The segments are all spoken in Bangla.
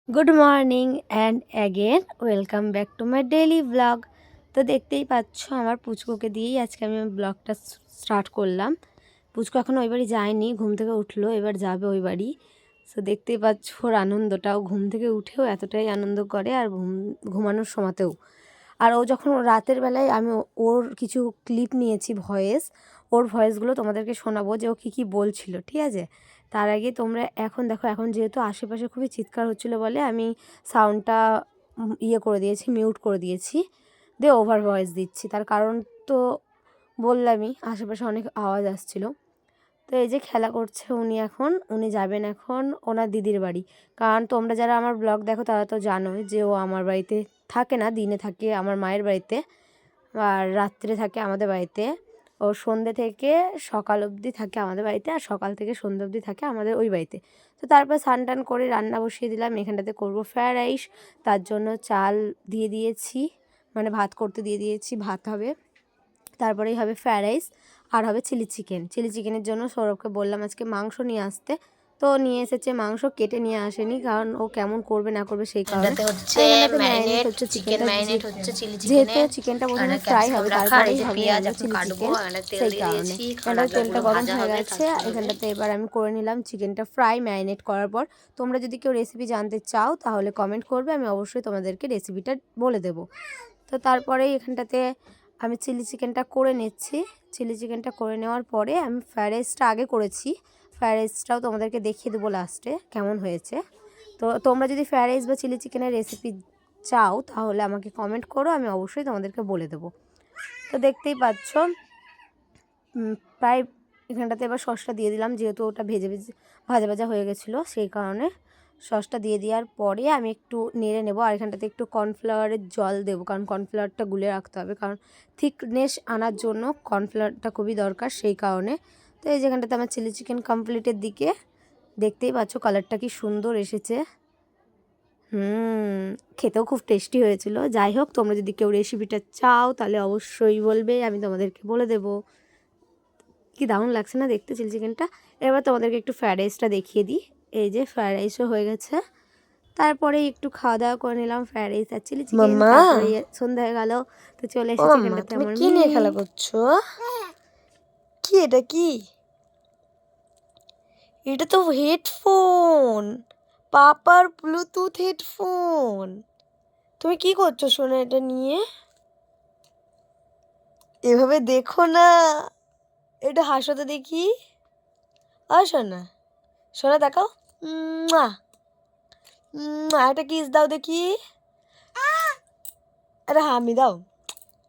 Good morning and again welcome back to my daily blog. তো দেখতেই পাচ্ছ আমার পুচকুকে দিয়েই আজকে আমি ব্লগটা স্টার্ট করলাম। পুচকু এখন ওই বাড়ি যায়নি, ঘুম থেকে উঠলো, এবার যাবে ওই বাড়ি। সো দেখতেই পাচ্ছ ওর আনন্দটাও, ঘুম থেকে উঠেও এতটাই আনন্দ করে আর ঘুমানোর সময়তেও। আর ও যখন রাতের বেলায় আমি ওর কিছু ক্লিপ নিয়েছি ভয়েস, ওর ভয়েসগুলো তোমাদেরকে শোনাবো যে ও কী বলছিল, ঠিক আছে? তার আগে তোমরা এখন দেখো, এখন যেহেতু আশেপাশে খুবই চিৎকার হচ্ছিলো বলে আমি সাউন্ডটা ইয়ে করে দিয়েছি, মিউট করে দিয়েছি, দিয়ে ওভার ভয়েস দিচ্ছি। তার কারণ তো বললামই, আশেপাশে অনেক আওয়াজ আসছিলো। তো এই যে খেলা করছে উনি যাবেন এখন ওনার দিদির বাড়ি। কারণ তোমরা যারা আমার ব্লগ দেখো তারা তো জানোই যে ও আমার বাড়িতে থাকে না, দিনে থাকে আমার মায়ের বাড়িতে আর রাত্রে থাকে আমাদের বাড়িতে। ও সন্ধ্যে থেকে সকাল অবধি থাকে আমাদের বাড়িতে, আর সকাল থেকে সন্ধ্যে অবধি থাকে আমাদের ওই বাড়িতে। তো তারপর স্নান টান করে রান্না বসিয়ে দিলাম। এখানটাতে করবো ফ্রায়েড রাইস, তার জন্য চাল দিয়ে দিয়েছি, মানে ভাত করতে দিয়ে দিয়েছি, ভাত হবে, তারপরেই হবে ফ্রায়েড রাইস আর হবে চিলি চিকেন। চিলি চিকেনের জন্য সৌরভকে বললাম আজকে মাংস নিয়ে আসতে, তো নিয়ে এসেছে মাংস, কেটে নিয়ে আসেনি, কারণ ও কেমন করবে না করবে সেই কারণে। ম্যারিনেট হচ্ছে চিকেনটা, যেহেতু চিকেনটা প্রথমে ফ্রাই হবে তারপরেই হবে চিলি চিকেন, সেই কারণে এখানটাতে তেলটা গরম হয়ে গেছে। এখানটাতে এবার আমি করে নিলাম চিকেনটা ফ্রাই ম্যারিনেট করার পর। তোমরা যদি কেউ রেসিপি জানতে চাও তাহলে কমেন্ট করবে, আমি অবশ্যই তোমাদেরকে রেসিপিটা বলে দেবো। তো তারপরেই এখানটাতে আমি চিলি চিকেনটা করে নিচ্ছি। চিলি চিকেনটা করে নেওয়ার পরে আমি ফ্রায়েড রাইসটা আগে করেছি, ফ্রায়েড রাইসটাও তোমাদেরকে দেখিয়ে দেবো লাস্টে কেমন হয়েছে। তো তোমরা যদি ফ্রায়েড রাইস বা চিলি চিকেনের রেসিপি চাও তাহলে আমাকে কমেন্ট করো, আমি অবশ্যই তোমাদেরকে বলে দেবো। তো দেখতেই পাচ্ছ প্রায় এখানটাতে এবার সসটা দিয়ে দিলাম, যেহেতু ওটা ভাজা ভাজা হয়ে গেছিলো সেই কারণে সসটা দিয়ে দেওয়ার পরে আমি একটু নেড়ে নেবো। আর এখানটাতে একটু কর্নফ্লাওয়ারের জল দেবো, কারণ কর্নফ্লাওয়ারটা গুলে রাখতে হবে, কারণ থিকনেস আনার জন্য কর্নফ্লাওয়ারটা খুবই দরকার সেই কারণে। তো এই যেখানটাতে আমার চিলি চিকেন কমপ্লিটের দিকে, দেখতেই পাচ্ছ কালারটা কি সুন্দর এসেছে। খেতেও খুব টেস্টি হয়েছিল। যাই হোক, তোমরা যদি কেউ রেসিপিটা চাও তাহলে অবশ্যই বলবে, আমি তোমাদেরকে বলে দেবো। কি দারুণ লাগছে না দেখতে চিলি চিকেনটা। এবার তোমাদেরকে একটু ফ্রায়েড রাইসটা দেখিয়ে দিই। এই যে ফ্রায়েড রাইসও হয়ে গেছে, তারপরে একটু খাওয়া দাওয়া করে নিলাম ফ্রায়েড রাইস আর চিলি চিকেন। তারপরে সন্ধ্যা হয়ে গেল, তো চলে এসেছে এখানটাতে আমার কি নিয়ে খেলা করছো? কি এটা? কি এটা? তো হেডফোন, পাপার ব্লুটুথ হেডফোন। তুমি কি করছো সোনা এটা নিয়ে? এভাবে দেখো না, এটা হাসো তো দেখি। সোনা, সোনা দেখাও, একটা কিস দাও দেখি, একটা হামি দাও।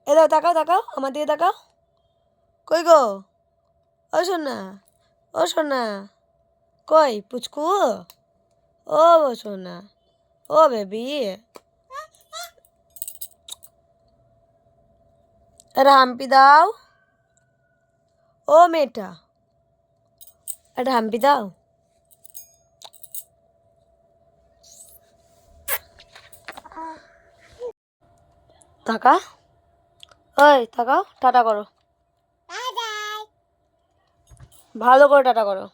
এ দাও, তাকাও তাকাও, আমার দিকে তাকাও। কই গো সোনা, সোনা কই পুচকু? সোনা, বেবি, একটা হাম্পি দাও। মেয়েটা, একটা হাম্পি দাও। তাকা, তাকাও, টাটা করো, ভালো করে টাটা করো,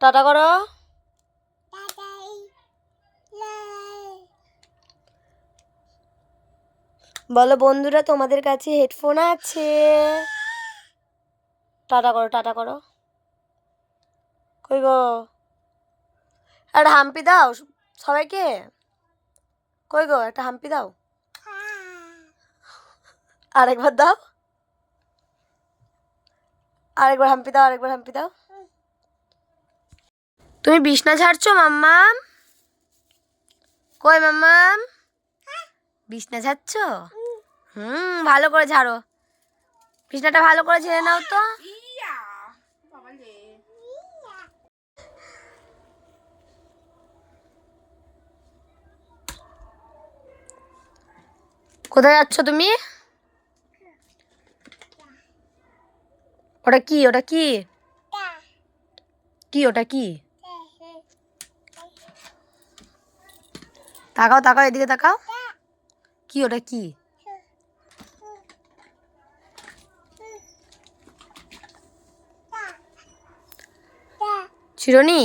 টাটা করো। বলো বন্ধুরা তোমাদের কাছে হেডফোন আছে। টাটা করো, টাটা করো। কই গো, একটা হাম্পি দাও সবাইকে। কই গো, একটা হাম্পি দাও, আরেকবার দাও, আরেকবার হাম্পি দাও, আরেকবার হাম্পি দাও। তুমি বিছনা ঝাড়ছো মাম্মাম? কই মাম্মাম, বিছনা ঝাড়ছো? ভালো করে ঝাড়ো, বিছনাটা ভালো করে ঝেড়ে নাও তো। কোথায় যাচ্ছ তুমি? ওটা কি? ওটা কি? কি ওটা কি? তাকাও তাকাও, এদিকে তাকাও। কি ওটা কি? চিরুনি?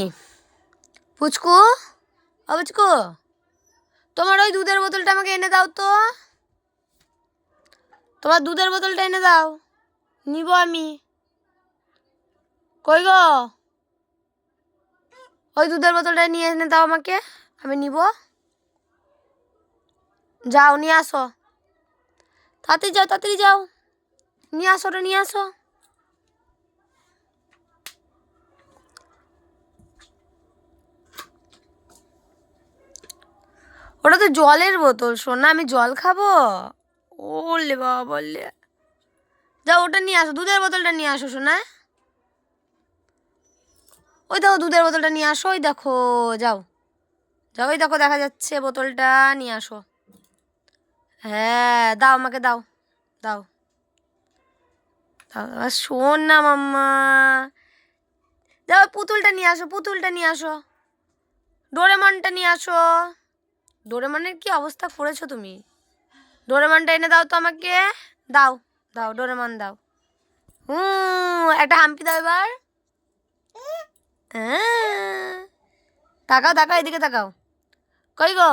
পুচকু পুচকু, তোমার ওই দুধের বোতলটা আমাকে এনে দাও তো। তোমার দুধের বোতলটা এনে দাও, নিব আমি। কই গো, ওই দুধের বোতলটা নিয়ে এনে দাও আমাকে, আমি নিব। যাও নিয়ে আসো, তাড়াতাড়ি যাও, তাড়াতাড়ি যাও, নিয়ে আসো, ওটা নিয়ে আসো। ওটা তো জলের বোতল সোনা, আমি জল খাবো? ওলে বাবা বললে, যাও ওটা নিয়ে আসো, দুধের বোতলটা নিয়ে আসো সোনা। ওই দেখো দুধের বোতলটা নিয়ে আসো, ওই দেখো, যাও যাও, ওই দেখো দেখা যাচ্ছে, বোতলটা নিয়ে আসো। হ্যাঁ দাও আমাকে, দাও দাও দাও, শোন না মাম্মা, যাও পুতুলটা নিয়ে আসো, পুতুলটা নিয়ে আসো, ডোরেমনটা নিয়ে আসো। ডোরেমনের কি অবস্থা করেছো তুমি? ডোরেমনটা এনে দাও তো আমাকে, দাও দাও, ডোরেমন দাও। একটা হাম্পি দাও এবার। হ্যাঁ, তাকাও তাকাও, এদিকে তাকাও। কই গো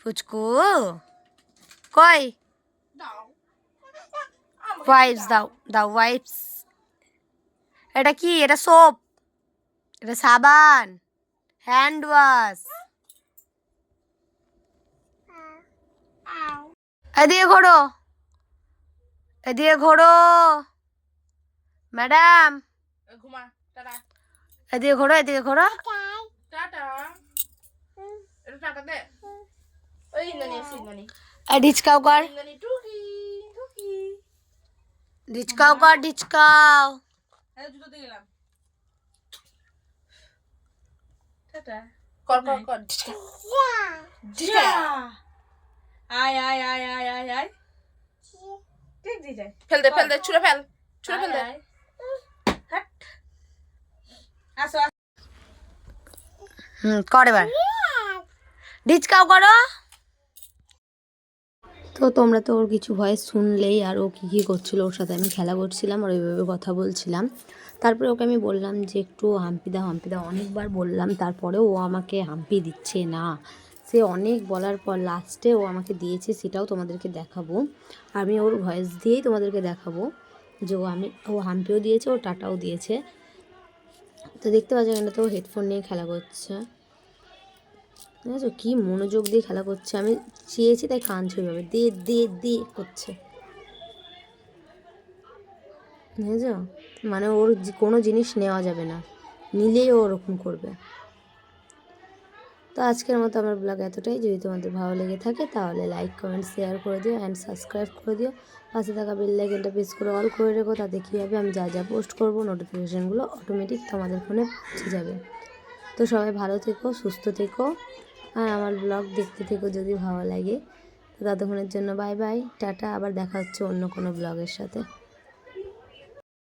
ফুচকু, কই? ওয়াইপস দাও, দাও ওয়াইপস। এটা কি? এটা সোপ, এটা সাবান, হ্যান্ড ওয়াশ। এদিকে ঘোরো, এদিকে ঘোরো ম্যাডাম, এদিকে ঘোরো, এদিকে ঘোরো। ঢিচকাও কর, ঢিচকাও কর, ঢিচকাও। আয় আয় আয় আয় আয় আয়, ফেল দে, ফেল দে, ছুঁড়ে ফেল, ছুঁড়ে ফেল দে। আসো কর এবার, ঢিচকাও করো। তো তোমরা তো ওর কিছু ভয়েস শুনলেই, আর ও কী কী করছিল, ওর সাথে আমি খেলা করছিলাম আর ওইভাবে কথা বলছিলাম। তারপরে ওকে আমি বললাম যে একটু হাম্পি দাও, হাম্পি দাও, অনেকবার বললাম, তারপরেও ও আমাকে হাম্পি দিচ্ছে না। সে অনেক বলার পর লাস্টে ও আমাকে দিয়েছে, সেটাও তোমাদেরকে দেখাবো। আমি ওর ভয়েস দিয়েই তোমাদেরকে দেখাবো যে ও হাম্পিও দিয়েছে, ও টাটাও দিয়েছে। তো দেখতে পাচ্ছ এখানে তো হেডফোন নিয়ে খেলা করছে, বুঝেছো কী মনোযোগ দিয়ে খেলা করছে। আমি চেয়েছি তাই কাঁদছে ওইভাবে, দে দে দে করছে, বুঝেছো? মানে ওর কোনো জিনিস নেওয়া যাবে না, নিলেই ও ওরকম করবে। তো আজকের মতো আমার ব্লগ এতটাই। যদি তোমাদের ভালো লেগে থাকে তাহলে লাইক কমেন্ট শেয়ার করে দিও অ্যান্ড সাবস্ক্রাইব করে দিও। পাশে থাকা বেল আইকনটা প্রেস করে অল করে রেখো, তাতে কী হবে, আমি যা যা পোস্ট করবো নোটিফিকেশানগুলো অটোমেটিক তোমাদের ফোনে পৌঁছে যাবে। তো সবাই ভালো থেকো, সুস্থ থেকো, আর আমার ব্লগ দেখতে থেকো যদি ভালো লাগে। তো ততক্ষণের জন্য বাই বাই, টাটা, আবার দেখা হচ্ছে অন্য কোনো ব্লগের সাথে।